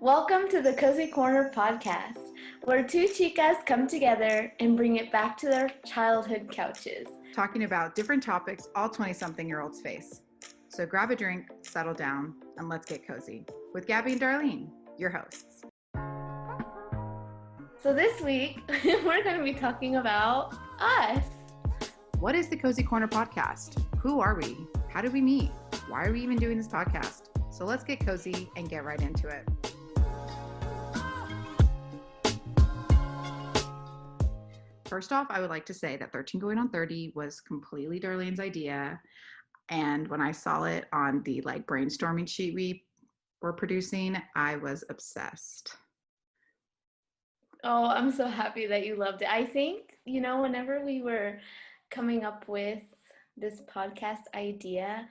Welcome to the Cozy Corner podcast, where two chicas come together and bring it back to their childhood couches. Talking about different topics all 20-something-year-olds face. So grab a drink, settle down, and let's get cozy. With Gabby and Darlene, your hosts. So this week, we're going to be talking about us. What is the Cozy Corner podcast? Who are we? How did we meet? Why are we even doing this podcast? So let's get cozy and get right into it. First off, I would like to say that 13 Going on 30 was completely Darlene's idea. And when I saw it on the brainstorming sheet we were producing, I was obsessed. Oh, I'm so happy that you loved it. I think, whenever we were coming up with this podcast idea,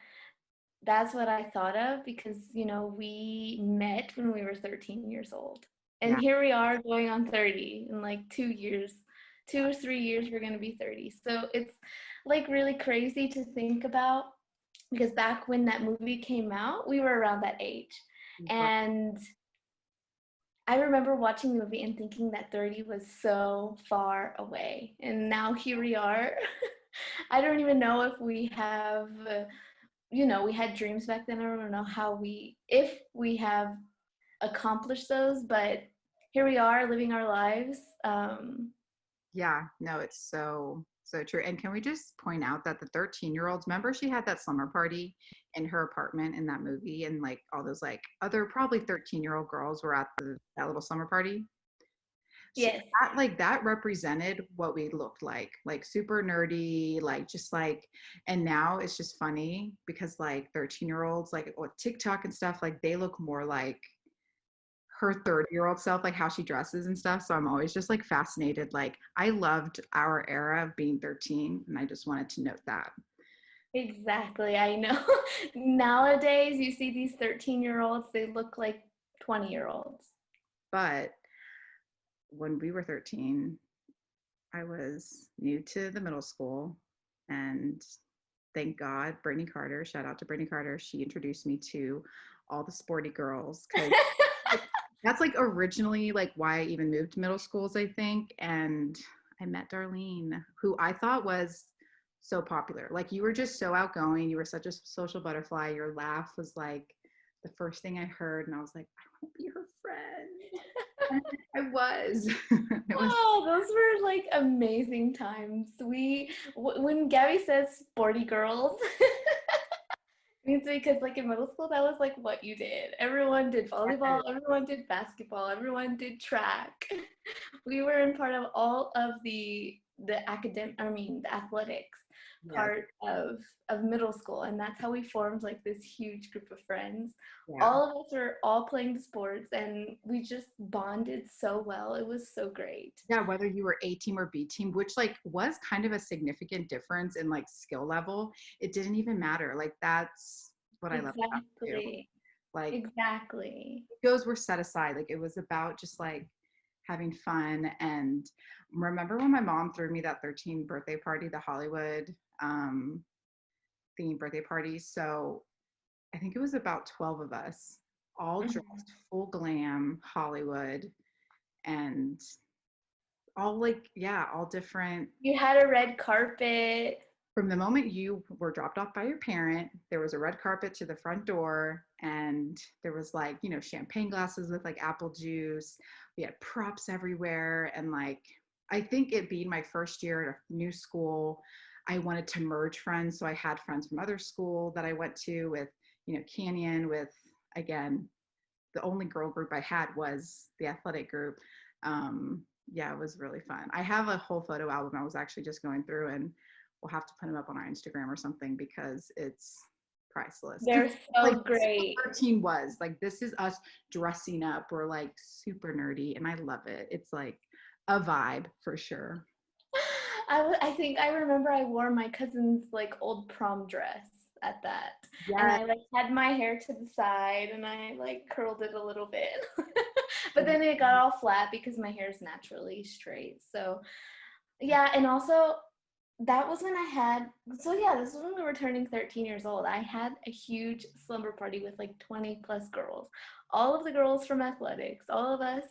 that's what I thought of because, we met when we were 13 years old. And Here we are going on 30 in 2 years. 2 or 3 years, we're going to be 30. So it's really crazy to think about because back when that movie came out, we were around that age. And I remember watching the movie and thinking that 30 was so far away. And now here we are. I don't even know if we have, we had dreams back then. I don't know if we have accomplished those, but here we are living our lives. Yeah, no, it's so true. And can we just point out that the 13-year-olds, remember she had that slumber party in her apartment in that movie, and all those other probably 13-year-old girls were at that little slumber party? Yes. That represented what we looked like super nerdy, and now it's just funny because 13-year-olds, with TikTok and stuff, they look more like her 30-year-old self, how she dresses and stuff. So I'm always just fascinated. I loved our era of being 13, and I just wanted to note that. Exactly. I know. Nowadays, you see these 13-year-olds, they look like 20-year-olds. But when we were 13, I was new to the middle school, and thank God, Brittany Carter, shout out to Brittany Carter, she introduced me to all the sporty girls. That's originally why I even moved to middle schools, I think. And I met Darlene, who I thought was so popular. You were just so outgoing. You were such a social butterfly. Your laugh was the first thing I heard. And I was like, I want to be her friend. I was. Oh, those were amazing times. When Gabby says sporty girls, it's because in middle school, that was what you did. Everyone did volleyball, everyone did basketball, everyone did track. We were in part of all of the athletics part of middle school, and that's how we formed this huge group of friends. All of us were all playing sports, and we just bonded so well. It was so great. Yeah, whether you were A team or B team, which was kind of a significant difference in skill level, it didn't even matter. That's what I love about it. Exactly. Egos were set aside. It was about just having fun. And remember when my mom threw me that 13 birthday party, the Hollywood themed birthday party? So I think it was about 12 of us, all dressed full glam, Hollywood, and all all different. You had a red carpet. From the moment you were dropped off by your parent, there was a red carpet to the front door, and there was champagne glasses with apple juice. We had props everywhere. And I think it being my first year at a new school, I wanted to merge friends. So I had friends from other school that I went to with, Canyon, with, again, the only girl group I had was the athletic group. Yeah, it was really fun. I have a whole photo album I was actually just going through, and we'll have to put them up on our Instagram or something because it's priceless. They're so great. 13 was this is us dressing up. We're super nerdy, and I love it. It's a vibe for sure. I think I remember I wore my cousin's old prom dress at that. Yes. And I had my hair to the side, and I curled it a little bit. But then it got all flat because my hair is naturally straight. So yeah, and also that was when I had, so yeah, this was when we were turning 13 years old. I had a huge slumber party with like 20 plus girls. All of the girls from athletics, all of us.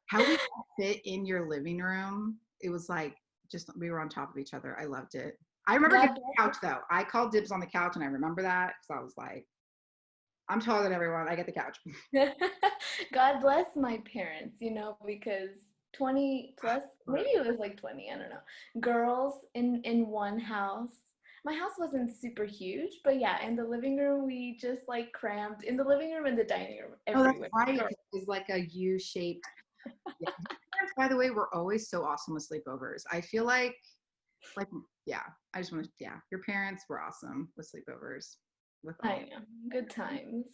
How we all fit in your living room, it was like just we were on top of each other. I loved it. I remember getting God the couch though. I called dibs on the couch, and I remember that because I was like, I'm taller than everyone. I get the couch. God bless my parents, because 20 plus, But maybe it was like 20, I don't know, girls in one house. My house wasn't super huge, but yeah, in the living room, we just like crammed in the living room and the dining room oh, that's everywhere. right. Girls. It was like a U-shaped. Yeah. Parents, by the way, were always so awesome with sleepovers. I feel like yeah. I just want to yeah. Your parents were awesome with sleepovers with all I know. Good times.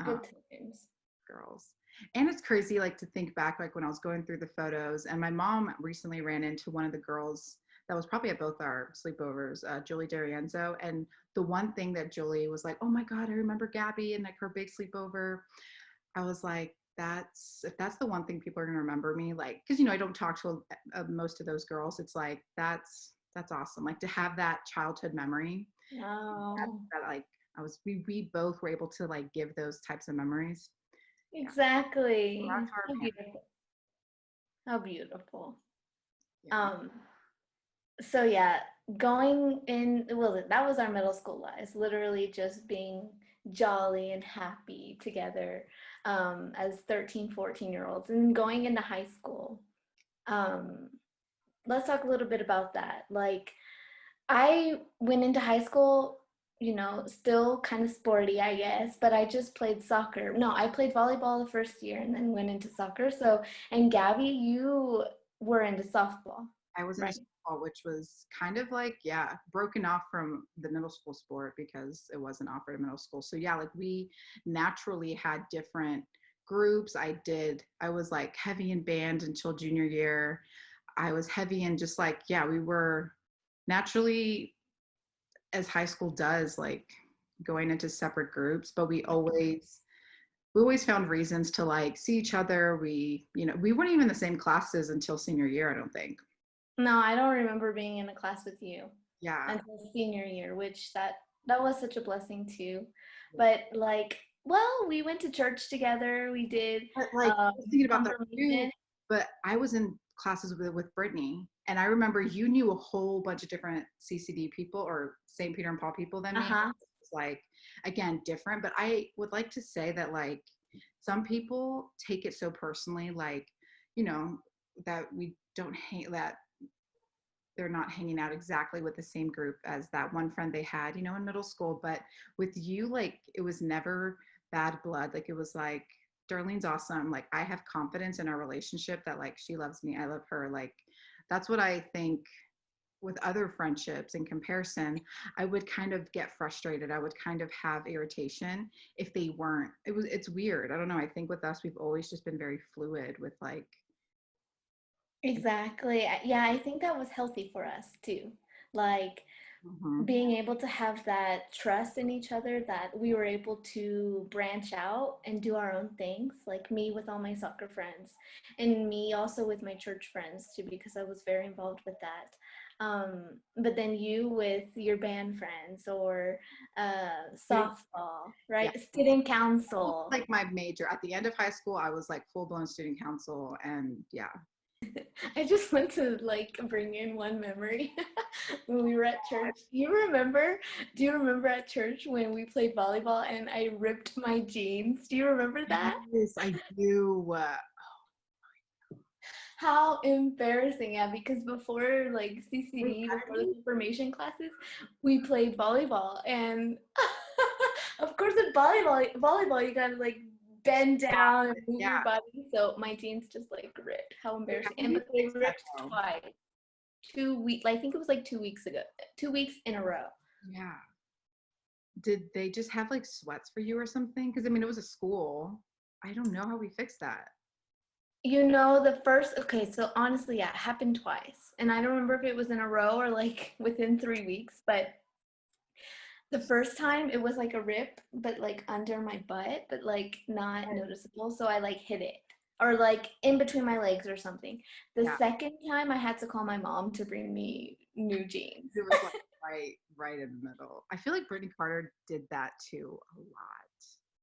loud. Good times. Girls. And it's crazy, like to think back, like when I was going through the photos, and my mom recently ran into one of the girls that was probably at both our sleepovers, Julie D'Arienzo. And the one thing that Julie was like, "Oh my God, I remember Gabby and like her big sleepover." I was like, "That's if that's the one thing people are gonna remember me, like, because I don't talk to most of those girls. It's like that's awesome, like to have that childhood memory. Oh, That like we both were able to like give those types of memories. Yeah. exactly. Congrats to our How parents. beautiful. How beautiful. Yeah. Um, so yeah, going in, well, that was our middle school lives, literally just being jolly and happy together as 13, 14-year olds. And going into high school, um, let's talk a little bit about that. Like, I went into high school, still kind of sporty, I guess, but I just played soccer. No, I played volleyball the first year and then went into soccer. So, and Gabby, you were into softball, I was in a right? softball, which was kind of like, yeah, broken off from the middle school sport because it wasn't offered in middle school. So yeah, like we naturally had different groups. I was like heavy in band until junior year. I was heavy in just like, yeah, we were naturally, as high school does, like going into separate groups, but we always found reasons to like see each other. We weren't even in the same classes until senior year, I don't think. No, I don't remember being in a class with you Yeah. until senior year, which that was such a blessing too. Yeah. But like, well, we went to church together. We did But like I was thinking about that too, confirmation. but I was in classes with Brittany, and I remember you knew a whole bunch of different CCD people or St. Peter and Paul people than me. Uh-huh. It's like again different, but I would like to say that like some people take it so personally, like you know that we don't hang that they're not hanging out exactly with the same group as that one friend they had, in middle school. But with you, like it was never bad blood. Like it was like Darlene's awesome. Like I have confidence in our relationship that like she loves me, I love her. Like that's what I think with other friendships in comparison, I would kind of get frustrated. I would kind of have irritation if they weren't. It's weird. I don't know. I think with us, we've always just been very fluid with like, Exactly. Yeah, I think that was healthy for us too. Like mhm. being able to have that trust in each other that we were able to branch out and do our own things, like me with all my soccer friends, and me also with my church friends too, because I was very involved with that. But then you with your band friends or softball, Yeah. right? Student council. Like my major at the end of high school, I was like full blown student council, and yeah. I just want to like bring in one memory when we were at church. Do you remember at church when we played volleyball and I ripped my jeans? Do you remember that? Yes, I do. How embarrassing, yeah, because before like Wait, CCD, how did before the we? confirmation classes, we played volleyball and of course with volleyball you gotta like bend down and move Yeah. your body. So my jeans just like ripped. How Wait, how embarrassing. did And we but they fix that ripped though? twice. 2 weeks, I think it was like 2 weeks ago, 2 weeks in a row. Yeah. Did they just have like sweats for you or something? Because I mean, it was a school. I don't know how we fixed that. Okay, so honestly, yeah, it happened twice. And I don't remember if it was in a row or like within 3 weeks, but the first time it was like a rip, but like under my butt, but like not noticeable. So I like hit it. or like in between my legs or something. The Yeah. second time I had to call my mom to bring me new jeans. It was like right in the middle. I feel like Brittany Carter did that too a lot.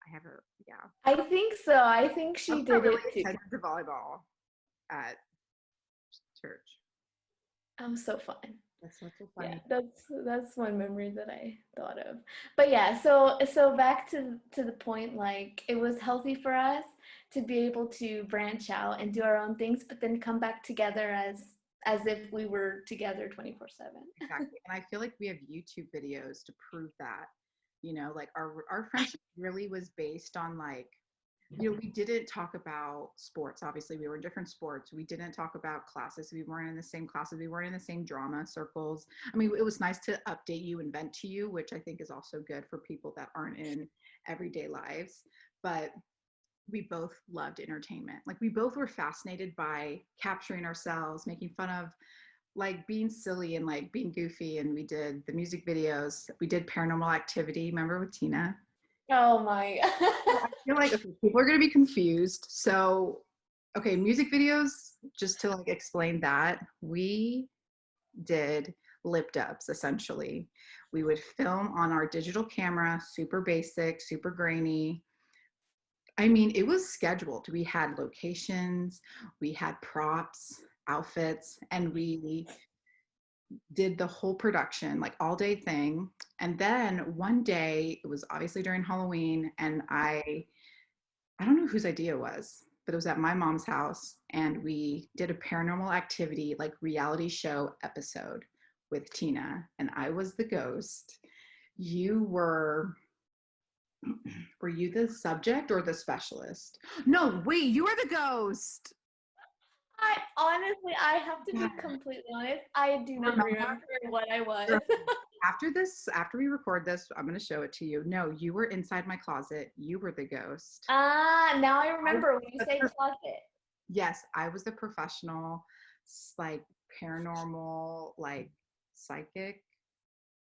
I have her, yeah. I think so. I think I she got did really it too. attentive to volleyball at church. So fun. That's such a Yeah, funny. that's one memory that I thought of. But yeah, so back to the point, like it was healthy for us to be able to branch out and do our own things, but then come back together as if we were together 24/7. Exactly. And I feel like we have YouTube videos to prove that. You know, like our friendship really was based on like, you know, we didn't talk about sports. Obviously, we were in different sports. We didn't talk about classes. We weren't in the same classes. We weren't in the same drama circles. I mean, it was nice to update you and vent to you, which I think is also good for people that aren't in everyday lives. But we both loved entertainment. Like we both were fascinated by capturing ourselves, making fun of like being silly and like being goofy. And we did the music videos. We did Paranormal Activity. Remember with Tina? Oh my. So I feel like okay, people are going to be confused. So, okay, music videos, just to like explain that, we did lip dubs essentially. We would film on our digital camera, super basic, super grainy. I mean, it was scheduled. We had locations, we had props, outfits, and we did the whole production, like all day thing. And then one day, it was obviously during Halloween, and I don't know whose idea it was, but it was at my mom's house, and we did a paranormal activity, like reality show episode with Tina, and I was the ghost. You were you the subject or the specialist? No, wait, you were the ghost. I honestly, I have to be completely honest. I do not Remember? remember what I was. After we record this, I'm going to show it to you. No, you were inside my closet. You were the ghost. Ah, now I I remember when you say closet. Yes, I was the professional, like paranormal, like psychic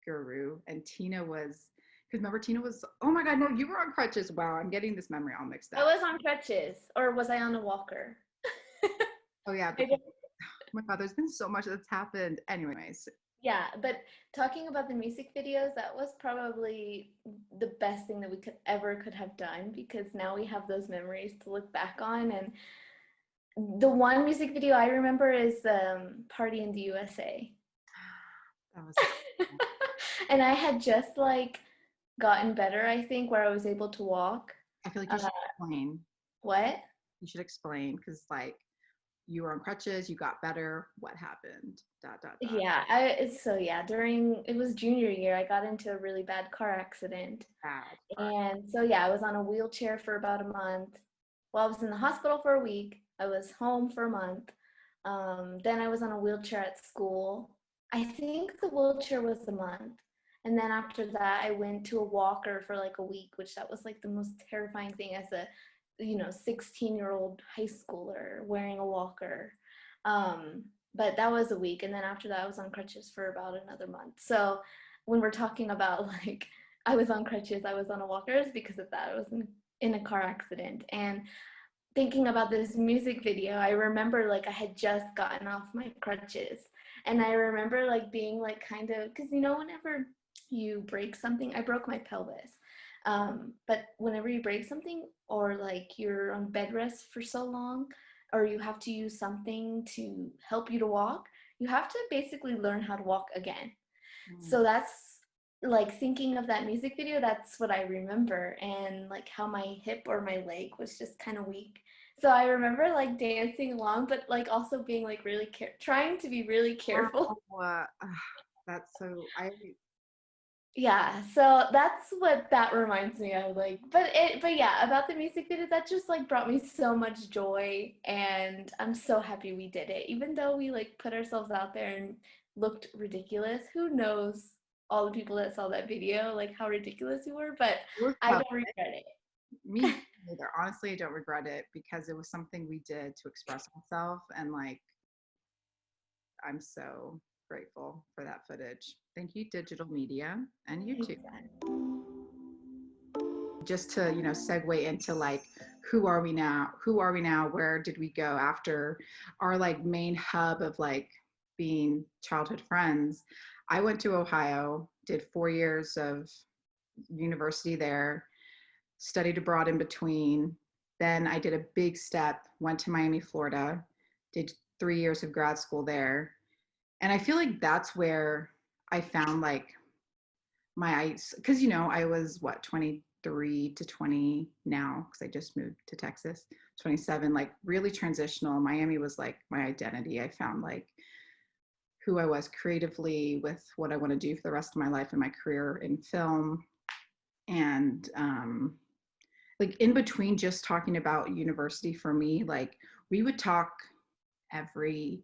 guru, and Tina was, because remember Tina was. Oh my God, no, you were on crutches. Wow, I'm getting this memory all mixed I up. was on crutches, or was I on a walker? Oh yeah, I because, don't- oh my God, there's been so much that's happened. Anyways, yeah, but talking about the music videos, that was probably the best thing that we could have done, because now we have those memories to look back on. And the one music video I remember is Party in the USA. that was. And I had just like gotten better, I think, where I was able to walk. I feel like you Uh, should explain. what? You should explain because like you were on crutches, you got better. What happened? Dot dot dot. Yeah, so yeah, during it was junior year, I got into a really bad car accident. Bad. And so yeah, I was on a wheelchair for about a month. Well, I was in the hospital for a week. I was home for a month. Then I was on a wheelchair at school. I think the wheelchair was a month. And then after that, I went to a walker for like a week, which that was like the most terrifying thing as a, 16-year-old high schooler wearing a walker. But that was a week. And then after that, I was on crutches for about another month. So when we're talking about like, I was on crutches, I was on a walker, it's because of that. I was in a car accident. And thinking about this music video, I remember like I had just gotten off my crutches. And I remember like being like kind of, because whenever you break something, I broke my pelvis. But whenever you break something, or like you're on bed rest for so long, or you have to use something to help you to walk, you have to basically learn how to walk again. Mm. So that's like thinking of that music video, that's what I remember, and like how my hip or my leg was just kind of weak. So I remember like dancing along, but like also being like really trying to be really careful. Oh, that's so. Yeah, so that's what that reminds me of. Like, but yeah, about the music video, that just like brought me so much joy, and I'm so happy we did it. Even though we like put ourselves out there and looked ridiculous, who knows all the people that saw that video, like how ridiculous we were, but It was I tough. don't regret it. Me neither. Honestly, I don't regret it because it was something we did to express ourselves, and like I'm so grateful for that footage. Thank you, digital media and YouTube. Exactly. Just to segue into like who are we now? Who are we now? Where did we go after our like main hub of like being childhood friends? I went to Ohio, did 4 years of university there, studied abroad in between. Then I did a big step, went to Miami, Florida, did 3 years of grad school there. And I feel like that's where I found like my ice, because I was what, 23 to 20 now, because I just moved to Texas, 27, like really transitional. Miami was like my identity. I found like who I was creatively with what I want to do for the rest of my life and my career in film. And like in between just talking about university for me, like we would talk every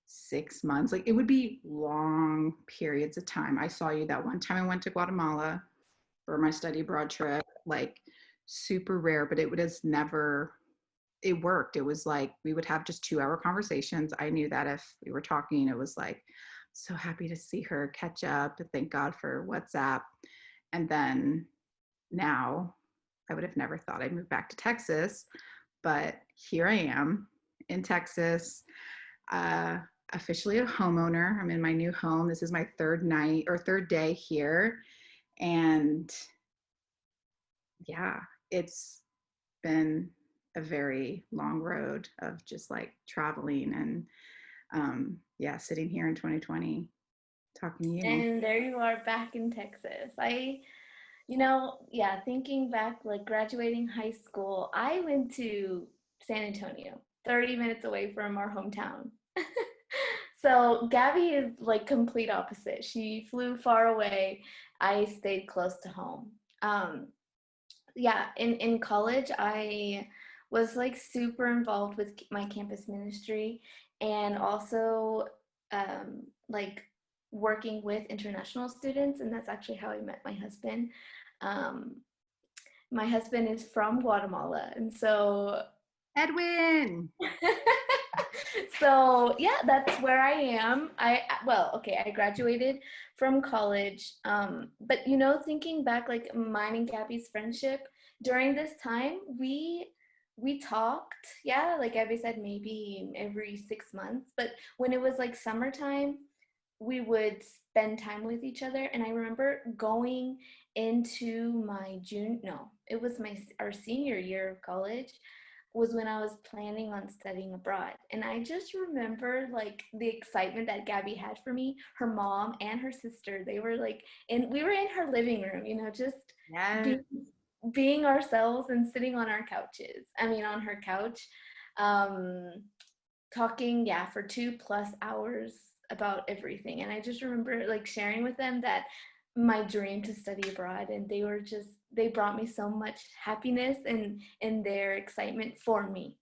6 months. Like it would be long periods of time. I saw you that one time I went to Guatemala for my study abroad trip, like super rare, but it was never, it worked. It was like we would have just 2 hour conversations. I knew that if we were talking, it was like, so happy to see her, catch up, thank God for WhatsApp. And then now I would have never thought I'd move back to Texas, but here I am in Texas, officially a homeowner. I'm in my new home. This is my third day here. And yeah, it's been a very long road of just like traveling and yeah, sitting here in 2020 talking to you. And there you are back in Texas. Yeah, thinking back, like graduating high school, I went to San Antonio, 30 minutes away from our hometown. So Gabby is like complete opposite. She flew far away. I stayed close to home. Yeah, in college, I was like super involved with my campus ministry and also like working with international students, and that's actually how I met my husband. Um, my husband is from Guatemala, and so Edwin. so yeah, that's where I am. I graduated from college, but thinking back, like mine and Gabby's friendship during this time, we talked, yeah, like Gabby said, maybe every 6 months. But when it was like summertime, we would spend time with each other. And I remember going into my June, no, it was our senior year of college, was when I was planning on studying abroad. And I just remember like the excitement that Gabby had for me, her mom and her sister. They were like, and we were in her living room, just Yes. being, being ourselves and sitting on our couches. I mean, on her couch, um, talking, yeah, for 2+ hours about everything. And I just remember like sharing with them that my dream to study abroad, and they brought me so much happiness and their excitement for me.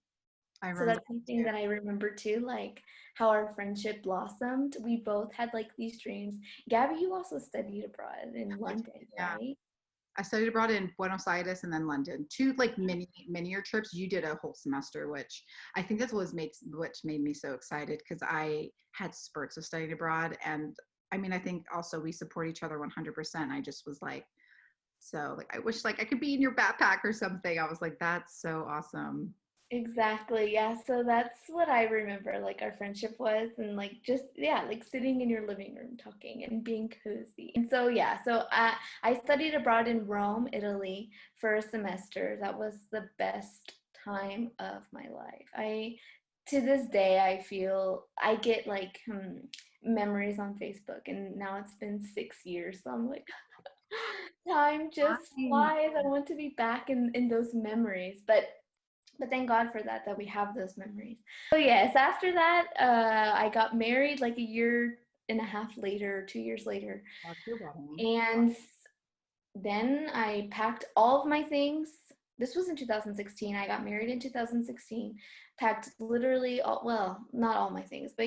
I So remember that's something too. that I remember too, like how our friendship blossomed. We both had like these dreams. Gabby, you also studied abroad in I did, London, yeah. right? I studied abroad in Buenos Aires and then London. Two like mini-year trips. You did a whole semester, which I think that's which made me so excited because I had spurts of studying abroad. And I mean, I think also we support each other 100%. I just was like, so like I wish like I could be in your backpack or something. I was like, that's so awesome. Exactly. Yeah. So that's what I remember, like our friendship was, and like just, yeah, like sitting in your living room talking and being cozy. And so, yeah, so I studied abroad in Rome, Italy for a semester. That was the best time of my life. To this day, I feel I get like memories on Facebook, and now it's been 6 years. So I'm like, time just Fine. flies. I want to be back in those memories. But thank God for that we have those memories. So yes, after that, I got married like a year and a half later, 2 years later, Talk to you about him. and then I packed all of my things. This was in 2016. I got married in 2016. Packed literally all, well, not all my things, but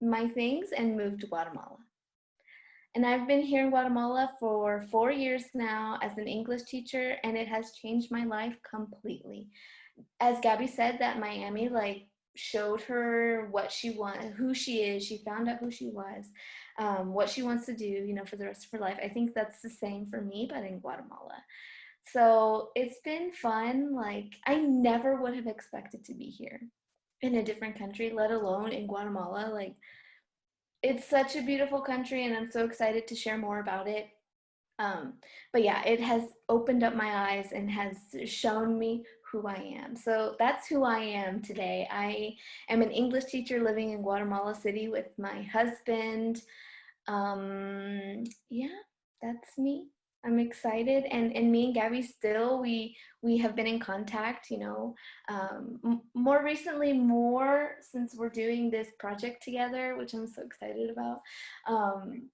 my things, and moved to Guatemala. And I've been here in Guatemala for 4 years now as an English teacher, and it has changed my life completely. As Gabby said, that Miami like showed her what she wanted, who she is. She found out who she was, what she wants to do, for the rest of her life. I think that's the same for me, but in Guatemala. So it's been fun. Like, I never would have expected to be here in a different country, let alone in Guatemala. Like, it's such a beautiful country, and I'm so excited to share more about it. Um, but yeah, it has opened up my eyes and has shown me who I am. So that's who I am today. I am an English teacher living in Guatemala City with my husband. Yeah, that's me. I'm excited, and me and Gabby still we have been in contact. More recently, more since we're doing this project together, which I'm so excited about. Um,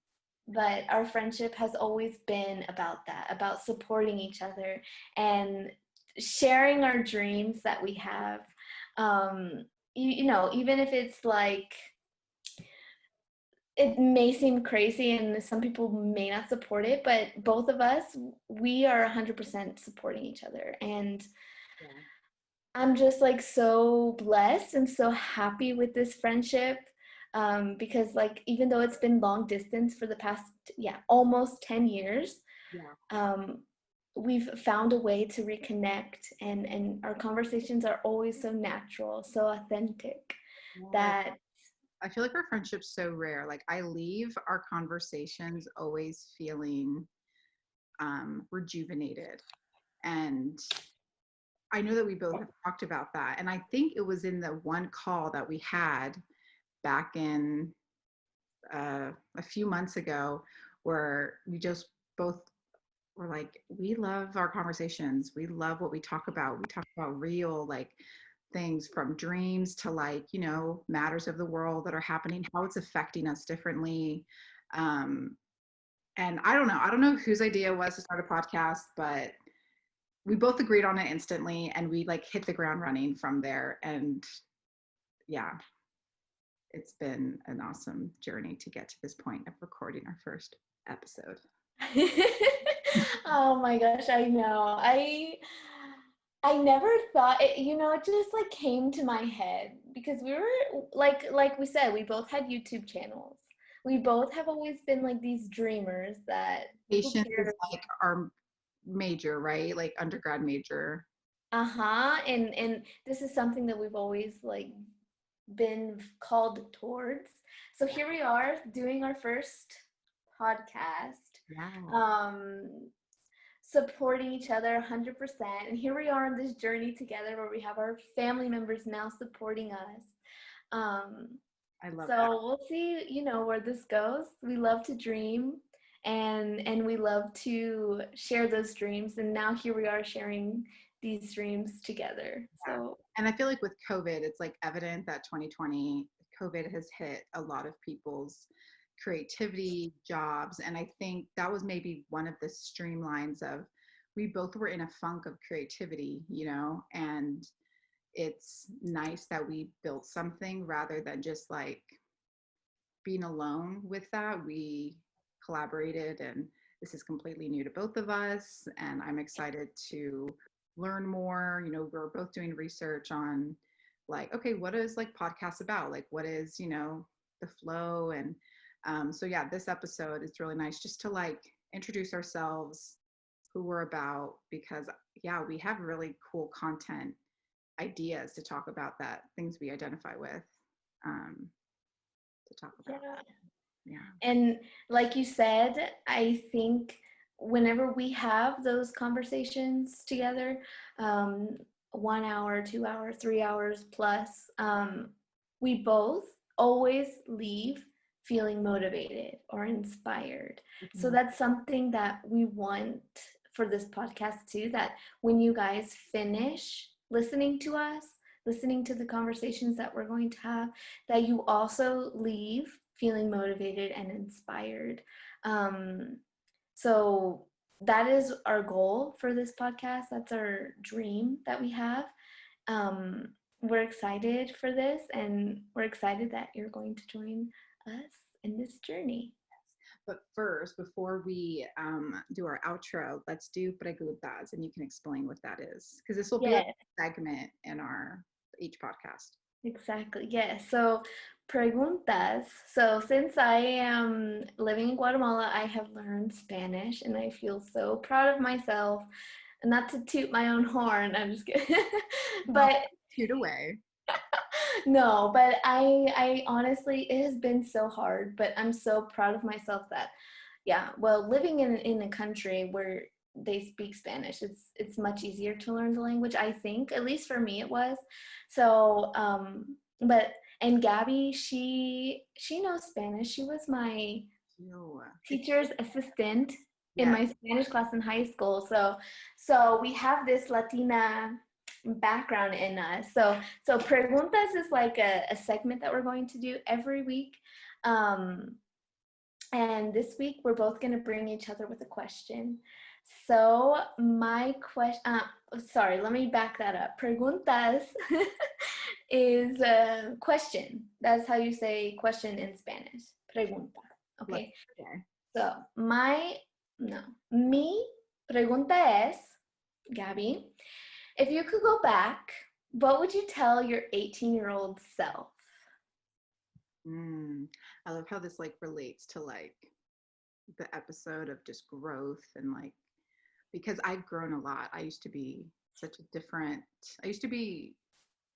but our friendship has always been about that, about supporting each other and sharing our dreams that we have. Even if it's like, it may seem crazy and some people may not support it, but both of us, we are 100% supporting each other. And Yeah. I'm just like so blessed and so happy with this friendship, because like, even though it's been long distance for the past, yeah, almost 10 years, Yeah. um, we've found a way to reconnect, and our conversations are always so natural, so authentic, Yeah. that I feel like our friendship's so rare. Like I leave our conversations always feeling rejuvenated. And I know that we both have talked about that. And I think it was in the one call that we had back in a few months ago where we just both were like, we love our conversations. We love what we talk about. We talk about real, like, things from dreams to, like, matters of the world that are happening, how it's affecting us differently. Um, and I don't know whose idea it was to start a podcast, but we both agreed on it instantly and we like hit the ground running from there. And yeah, it's been an awesome journey to get to this point of recording our first episode. oh my gosh, I know. I never thought it, it just like came to my head because we were like we said, we both had YouTube channels. We both have always been like these dreamers that who Patience is cares? like our major, right? Like undergrad major. Uh-huh. And this is something that we've always like been called towards. So here we are doing our first podcast. Yeah, Um Supporting each other 100%. And here we are on this journey together where we have our family members now supporting us. Um, I love that. so we'll see, where this goes. We love to dream, and we love to share those dreams. And now here we are sharing these dreams together. Yeah. So And I feel like with COVID, it's like evident that 2020, COVID has hit a lot of people's creativity, jobs. And I think that was maybe one of the streamlines of we both were in a funk of creativity, and it's nice that we built something rather than just like being alone with that. We collaborated, and this is completely new to both of us. And I'm excited to learn more. We're both doing research on, like, okay, what is like podcasts about? Like, what is, the flow? And so, yeah, this episode is really nice just to like introduce ourselves, who we're about, because, yeah, we have really cool content ideas to talk about, that things we identify with, um, to talk about. yeah. Yeah. And like you said, I think whenever we have those conversations together, um, 1 hour, 2 hours, 3 hours plus, we both always leave feeling motivated or inspired. So Mhm. that's something that we want for this podcast too, that when you guys finish listening to us, listening to the conversations that we're going to have, that you also leave feeling motivated and inspired. Um, so that is our goal for this podcast. That's our dream that we have. Um, we're excited for this, and we're excited that you're going to join us in this journey. But first, before we do our outro, let's do preguntas, and you can explain what that is, because this will be like Yes, a segment in our each podcast. exactly. Yes. So, preguntas. So, since I am living in Guatemala, I have learned Spanish, and I feel so proud of myself. not to toot my own horn, I'm just kidding. No, But toot away. no, but I honestly, it has been so hard, but I'm so proud of myself that, yeah, well, living in a country where they speak Spanish, it's much easier to learn the language, I think, at least for me it was. So, but and Gabby, she knows Spanish. She was my Ew. teacher's assistant in Yes. my Spanish class in high school. So we have this Latina background in us. So preguntas is like a segment that we're going to do every week. Um, and this week we're both going to bring each other with a question. So my question, sorry, let me back that up. Preguntas is a question. That's how you say question in Spanish. Pregunta. Okay. Okay. So, no, mi pregunta es, Gabby, if you could go back, what would you tell your 18-year-old self? Mm. I love how this like relates to like the episode of just growth and like because I've grown a lot. I used to be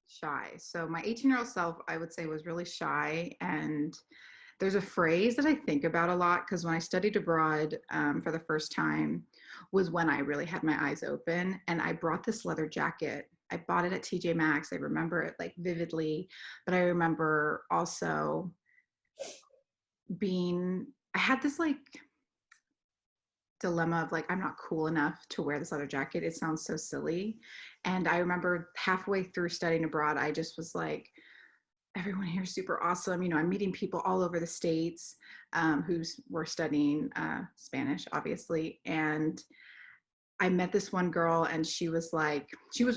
shy. So my 18-year-old self, I would say, was really shy. And there's a phrase that I think about a lot because when I studied abroad for the first time was when I really had my eyes open. And I brought this leather jacket. I bought it at TJ Maxx. I remember it like vividly, but I remember also I had this like dilemma of like I'm not cool enough to wear this leather jacket. It sounds so silly. And I remember halfway through studying abroad, I just was like, everyone here is super awesome. You know, I'm meeting people all over the states who were studying Spanish, obviously. And I met this one girl and she was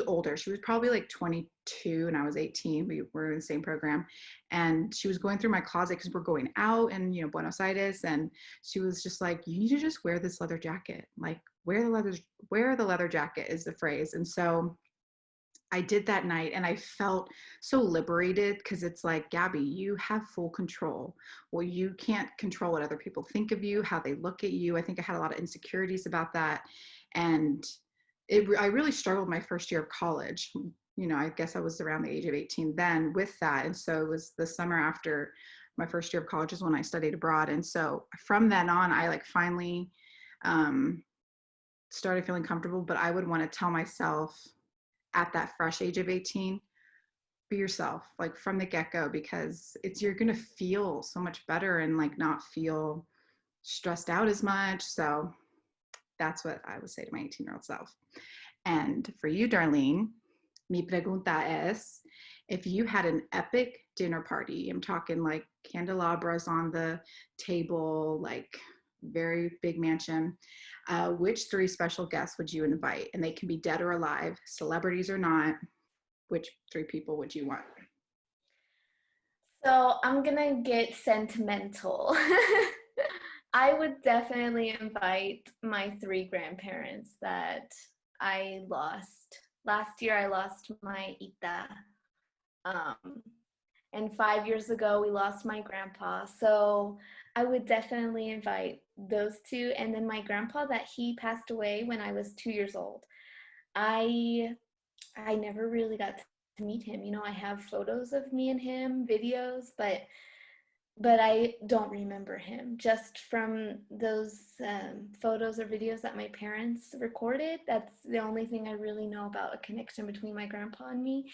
older. She was probably like 22 and I was 18. We were in the same program. And she was going through my closet because we're going out and, you know, Buenos Aires. And she was just like, you need to just wear this leather jacket. Like wear the leather jacket is the phrase. And so I did that night and I felt so liberated because it's like, Gabby, you have full control. Well, you can't control what other people think of you, how they look at you. I think I had a lot of insecurities about that. And I really struggled my first year of college. You know, I guess I was around the age of 18 then with that. And so it was the summer after my first year of college is when I studied abroad. And so from then on, I like finally um, started feeling comfortable, but I would want to tell myself at that fresh age of 18, be yourself like from the get-go because you're going to feel so much better and like not feel stressed out as much. So that's what I would say to my 18-year-old self. And for you, Darlene, mi pregunta es, if you had an epic dinner party, I'm talking like candelabras on the table, like very big mansion, which three special guests would you invite? And they can be dead or alive, celebrities or not. Which three people would you want? So, I'm gonna get sentimental. I would definitely invite my three grandparents that I lost. Last year, I lost my Ita. Um, and 5 years ago, we lost my grandpa. So I would definitely invite those two. And then my grandpa that he passed away when I was 2 years old. I I never really got to meet him. You know, I have photos of me and him, videos, but I don't remember him just from those photos or videos that my parents recorded. That's the only thing I really know about a connection between my grandpa and me.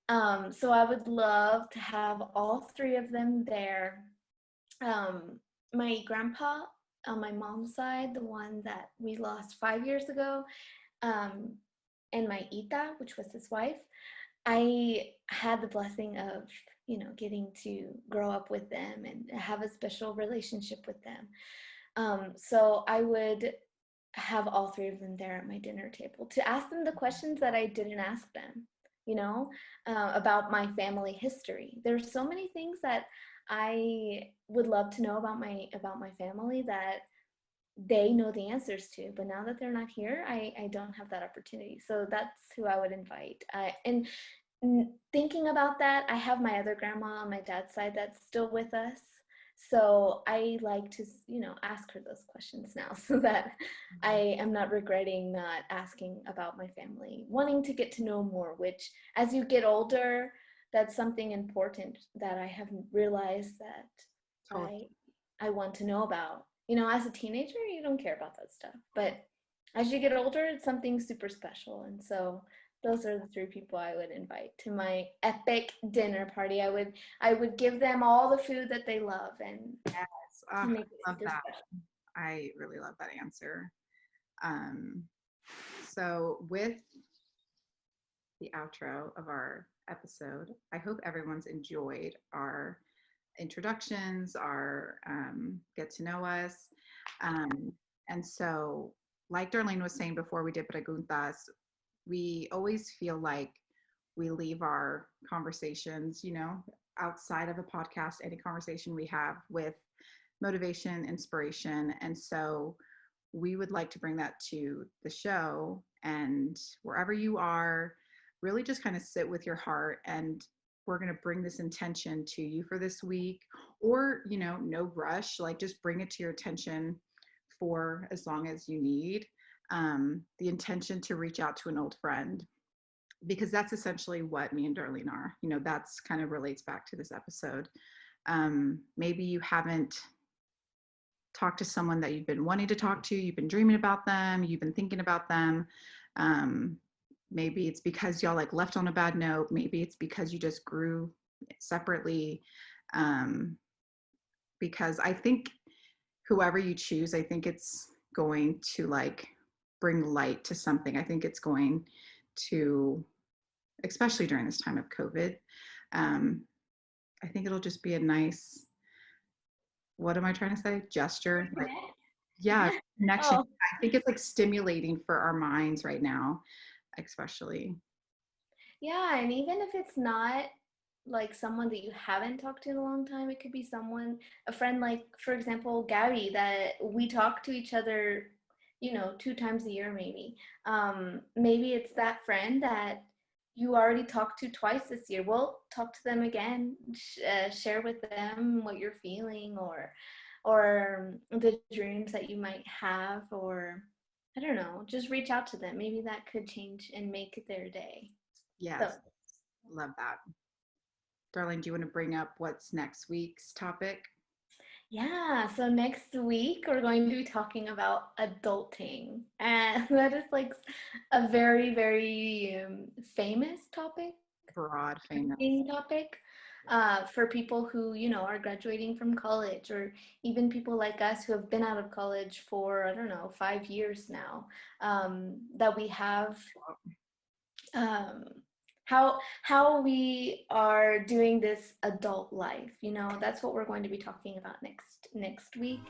So I would love to have all three of them there. My grandpa on my mom's side, the one that we lost 5 years ago, um, and my Ita, which was his wife, I had the blessing of, you know, getting to grow up with them and have a special relationship with them. So I would have all three of them there at my dinner table to ask them the questions that I didn't ask them, you know, about my family history. There's so many things that I would love to know about my family that they know the answers to, but now that they're not here, I don't have that opportunity. So that's who I would invite. And thinking about that, I have my other grandma on my dad's side that's still with us. So I like to, ask her those questions now so that I am not regretting not asking about my family, wanting to get to know more, which as you get older, that's something important that I haven't realized that Totally. I want to know about. As a teenager, you don't care about that stuff. But as you get older, it's something super special. And so those are the three people I would invite to my epic dinner party. I would give them all the food that they love and Yes. to make it Love super that. special. I really love that answer. Um, so with the outro of our episode, I hope everyone's enjoyed our introductions, our get to know us. Um, and so, like Darlene was saying before we did preguntas, we always feel like we leave our conversations, outside of a podcast, any conversation we have with motivation, inspiration. And so we would like to bring that to the show, and wherever you are, really just kind of sit with your heart, and we're going to bring this intention to you for this week, or no rush, like just bring it to your attention for as long as you need. The intention to reach out to an old friend, because that's essentially what me and Darlene are. That's kind of relates back to this episode. Maybe you haven't talked to someone that you've been wanting to talk to, you've been dreaming about them, you've been thinking about them. Maybe it's because y'all like left on a bad note. Maybe it's because you just grew separately. Because I think whoever you choose, I think it's going to like bring light to something. I think it's going to, especially during this time of COVID, I think it'll just be a nice, what am I trying to say? Gesture. Like, yeah, connection. Oh, I think it's like stimulating for our minds right now, especially. yeah. And even if it's not like someone that you haven't talked to in a long time, it could be a friend, like, for example, Gabby, that we talk to each other, 2 times a year, maybe. Maybe it's that friend that you already talked to twice this year. Well, talk to them again, share with them what you're feeling, or the dreams that you might have, or I don't know, just reach out to them. Maybe that could change and make their day. So Yes, love that. Darling, do you want to bring up what's next week's topic? yeah, so next week we're going to be talking about adulting. And that is like a very, very famous topic, Broad, famous. intriguing topic for people who, are graduating from college, or even people like us who have been out of college for, I don't know, 5 years now, that we have. Um, how we are doing this adult life, that's what we're going to be talking about next week.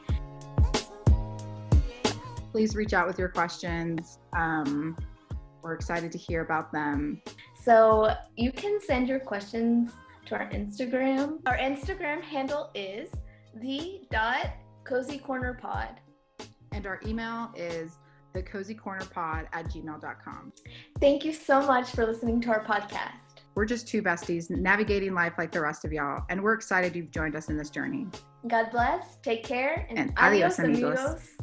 Please reach out with your questions. We're excited to hear about them. So you can send your questions to our Instagram. Our Instagram handle is the.cozycornerpod. And our email is thecozycornerpod@gmail.com. Thank you so much for listening to our podcast. We're just two besties navigating life like the rest of y'all, and we're excited you've joined us in this journey. God bless, take care, and adios, amigos.